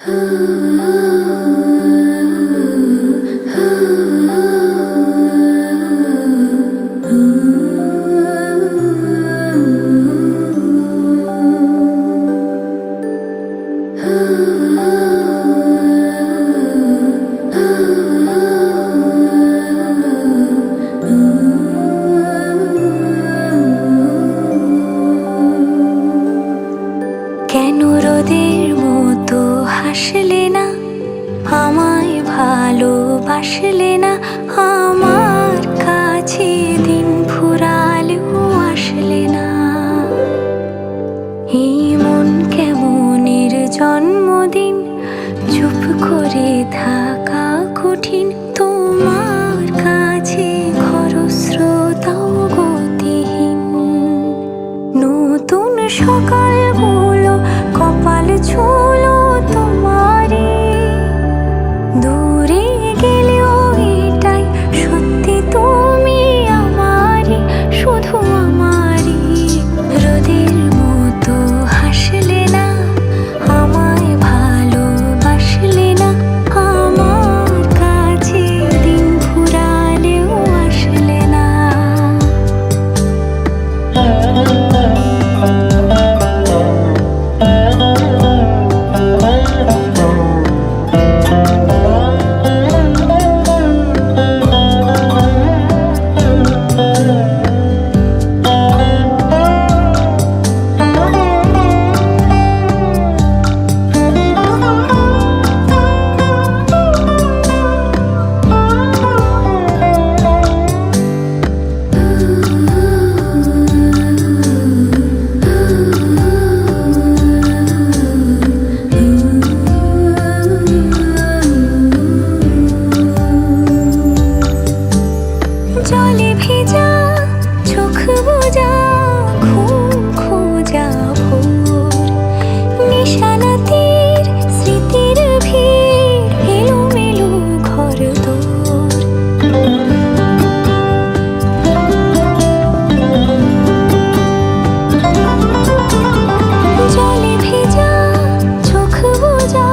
কেন রোদের মতো হাসলে না, আমায় ভালোবাসলে না, আমার কাছে দিন ফুরালেও আসলে না। এই মন কেমনের জন্মদিন, চুপ করে থাকা কঠিন, তোমার কাছে খরস্রোতাও গতিহীন। নতুন সকাল কপাল ছুলো তোমারে, দূরে গেলেও এটাই সত্যি, তুমি আমারই, শুধু আমারই। রোদের মতো হাসলে না, আমায় ভালোবাসলে না, আমার কাছে দিন ফুরালেও আসলে না। জলে ভেজা চোখ বোঝা, ঘুম খোঁজা ভোর, নিশানাতের স্মৃতির ভিড়, এলোমেলো ঘর দোর। জলে ভেজা চোখ বোঝা,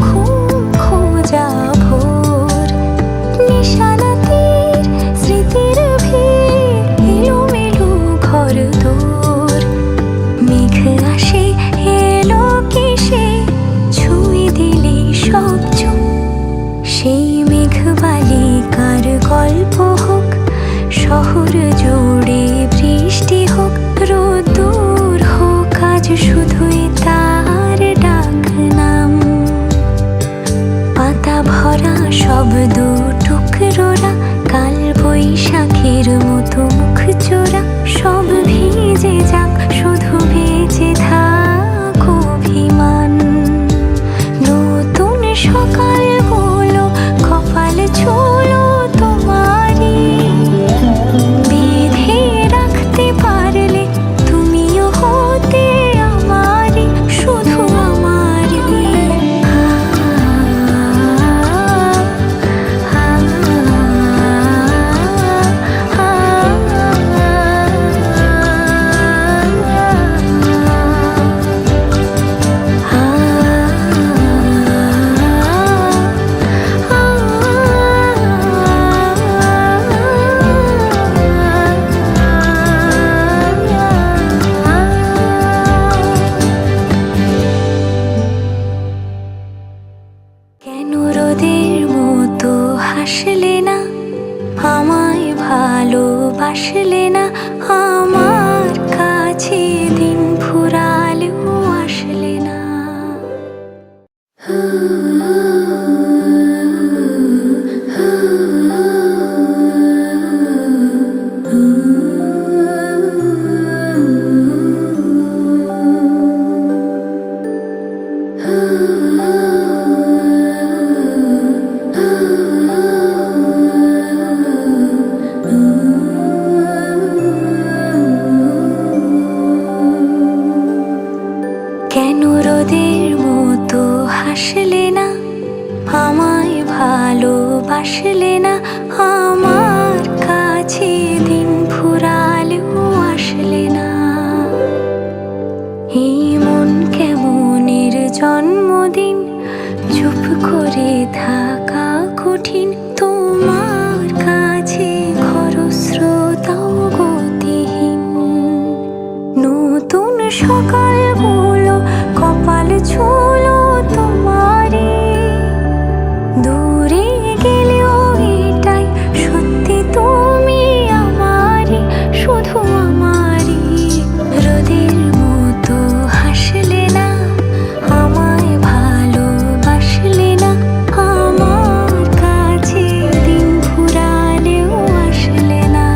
ঘুম খোঁজা ভোর, নিশানাতের স্মৃতির ভিড়, এলোমেলো ঘর দোর। মেঘ আসে এলো কেসে, ছুঁয়ে দিলে সব চোখ, সেই মেঘ বালিকার গল্প হোক, শহর জুড়ে বৃষ্টি হোক, রোদ্দুর হোক আজ শুধুই তার ডাক নাম। পাতা ভরা শব্দ টুকরোরা, কাল বৈশাখের মতো মুখ চোরা, সব ভিজে যাক, শুধু বেঁচে থাক অভিমান। নতুন সকাল হলো, কপাল ছুলো তোমারই, বেঁধে রাখতে পারলে তুমিও হতে আমারই, শুধু আমারই। কেন রোদের মতো হাসলে না, আমায় ভালোবাসলে না, আমার কাছে দিন ফুরালেও আসলে না। কেন রোদের মতো হাসলে না, আমায় ভালোবাসলে না, আমার কাছে দিন ফুরালেও আসলে না। এই মন কেমনের জন্মদিন, থাকা কঠিন, তোমার কাছে খরস্রোতাও গতিহীন। নতুন সকালগুলো কপাল ছুলো তোমারই, দূরে গেলেও এটাই সত্যি তুমি আমারই, শুধু আমারই। রোদের মতো হাসলে না, আমায় ভালোবাসলে না, আমার কাছে দিন ফুরালেও আসলে না।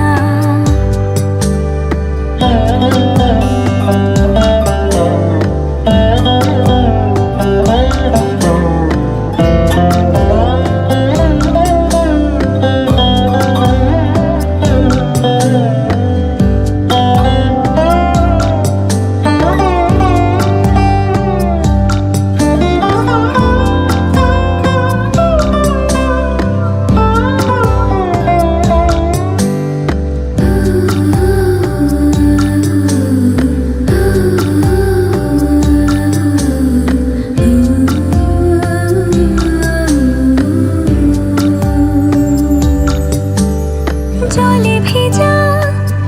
জলে ভেজা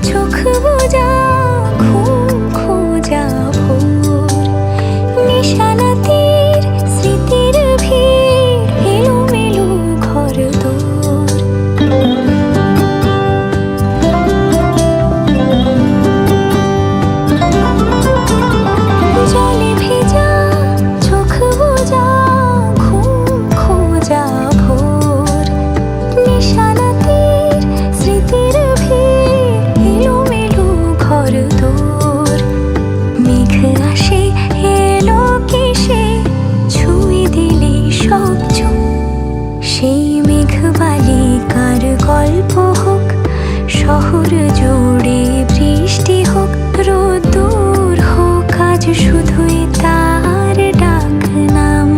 চোখ বোঝা ঘুম খোঁজা ভোর, নিশানাতের স্মৃতির ভিড়, এলোমেলো ঘরদোর। জলে ভেজা চোখ বোঝা ঘুম খোঁজা ভোর, নিশানাতের স্মৃতির ভিড়, এলোমেলো ঘরদোর। মেঘ আসে এলো কিসে, ছুঁয়ে দিলে সব চোখ। সেই মেঘ বালিকার গল্প হোক, শহর জুড়ে বৃষ্টি হোক, রোদ্দুর হোক আজ শুধুই তার ডাক নাম।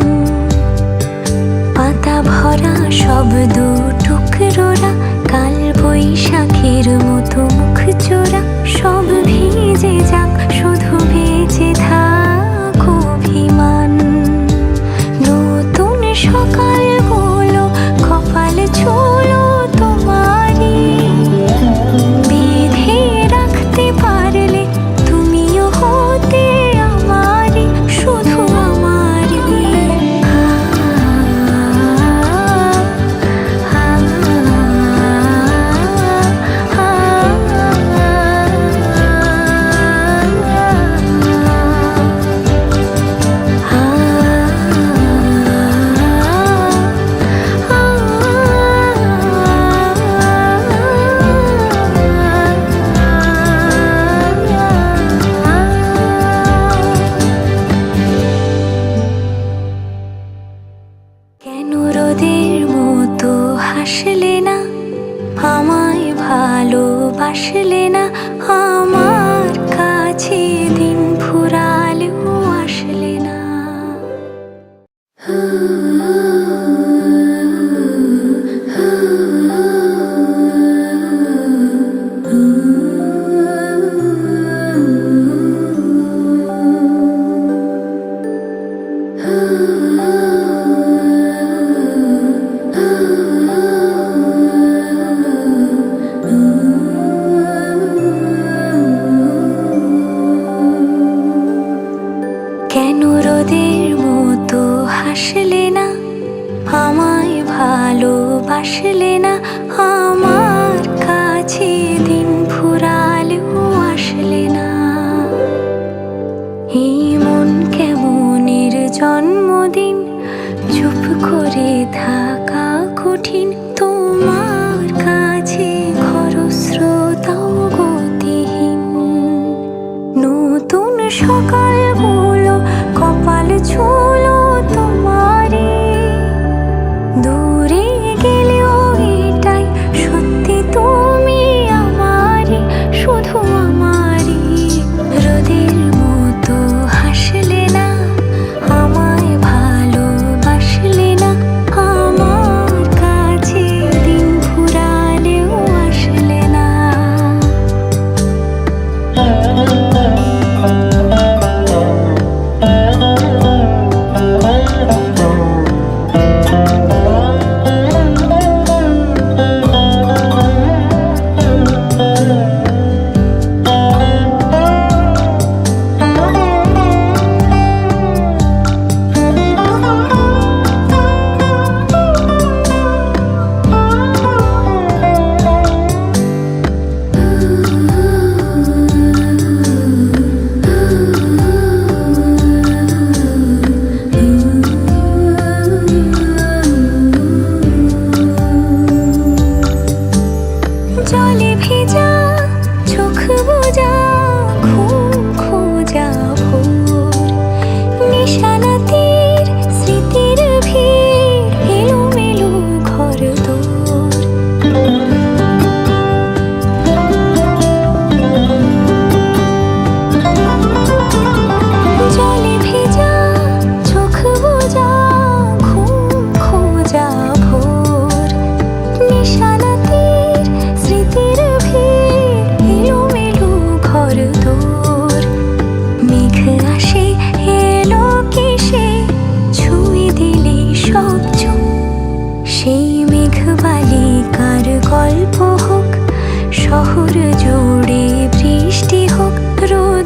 পাতা ভরা শব্দ টুকরোরা, কাল বৈশাখের মতো মুখ চোরা, সব ভিজে যাক, শুধু বেঁচে থাক অভিমান। নতুন সকালগুলো কপাল ছুলো তোমারই, বেঁধে রাখতে পারলে তুমিও হতে আমারই, শুধু আমারই। কেন রোদের মতো হাসলে না, আমায় ভালোবাসলে না, আমার কাছে দিন ফুরালেও আসলে না। কেন রোদের মতো হাসলে না, আমায় ভালোবাসলে না, আমার কাছে দিন ফুরালেও আসলে না। এই মন কেমনের জন্মদিন, চুপ করে থাকা কঠিন, তোমার কাছে খরস্রোতাও গতিহীন। নতুন সকালগুলো কপাল ছুলো তোমারই, দূরে গেলেও এটাই সত্যি তুমি আমারই, শুধু আমারই। রোদের মতো হাসলে না, আমায় ভালোবাসলে না, আমার কাছে সেই মেঘবালিকার গল্প হোক, শহর জুড়ে বৃষ্টি হোক, রোদ